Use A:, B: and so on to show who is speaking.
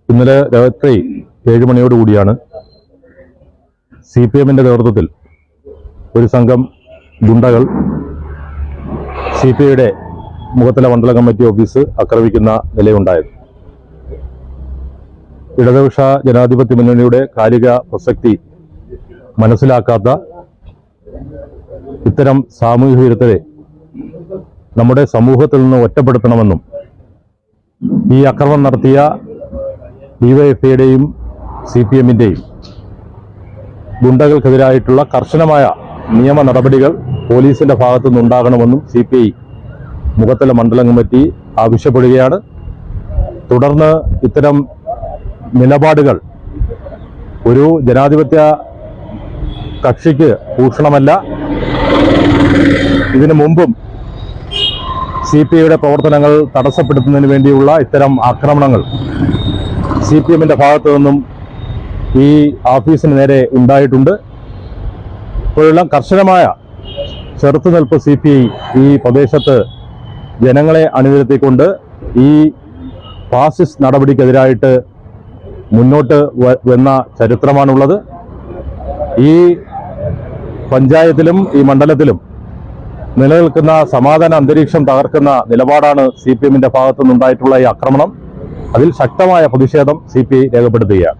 A: ഇന്നലെ രാത്രി 7 മണിയോടുകൂടിയാണ് CPM നേതൃത്വത്തിൽ ഒരു സംഘം ഗുണ്ടകൾ CPIയുടെ മുഖത്തല മണ്ഡല കമ്മിറ്റി ഓഫീസ് ആക്രമിക്കുന്ന നിലയുണ്ടായത്. ഇടതുപക്ഷ ജനാധിപത്യ മുന്നണിയുടെ കാലിക പ്രസക്തി മനസ്സിലാക്കാത്ത ഇത്തരം സാമൂഹിക വിരുദ്ധരെ നമ്മുടെ സമൂഹത്തിൽ നിന്ന് ഒറ്റപ്പെടുത്തണമെന്നും ഈ ആക്രമണം നടത്തിയ DYFIയുടെയും CPMന്റെയും ഗുണ്ടകൾക്കെതിരായിട്ടുള്ള കർശനമായ നിയമ നടപടികൾ പോലീസിന്റെ ഭാഗത്തു നിന്നുണ്ടാകണമെന്നും CPI മുഖത്തല മണ്ഡലം കമ്മിറ്റി ആവശ്യപ്പെടുകയാണ്. തുടർന്ന് ഇത്തരം നിലപാടുകൾ ഒരു ജനാധിപത്യ കക്ഷിക്ക് ഭൂഷണമല്ല. ഇതിനു മുമ്പും CPIയുടെ പ്രവർത്തനങ്ങൾ തടസ്സപ്പെടുത്തുന്നതിന് വേണ്ടിയുള്ള ഇത്തരം ആക്രമണങ്ങൾ CPMന്റെ ഭാഗത്തു നിന്നും ഈ ഓഫീസിന് നേരെ ഉണ്ടായിട്ടുണ്ട്. ഇപ്പോഴെല്ലാം കർശനമായ ചെറുത്തുനിൽപ്പ് CPI ഈ പ്രദേശത്ത് ജനങ്ങളെ അണിനിരത്തിക്കൊണ്ട് ഈ ഫാസിസ്റ്റ് നടപടിക്കെതിരായിട്ട് മുന്നോട്ട് വന്ന ചരിത്രമാണുള്ളത്. ഈ പഞ്ചായത്തിലും ഈ മണ്ഡലത്തിലും നിലനിൽക്കുന്ന സമാധാന അന്തരീക്ഷം തകർക്കുന്ന നിലപാടാണ് CPMന്റെ ഭാഗത്തു നിന്നുണ്ടായിട്ടുള്ള ഈ ആക്രമണം. അതിൽ ശക്തമായ പ്രതിഷേധം CPI രേഖപ്പെടുത്തുകയാണ്.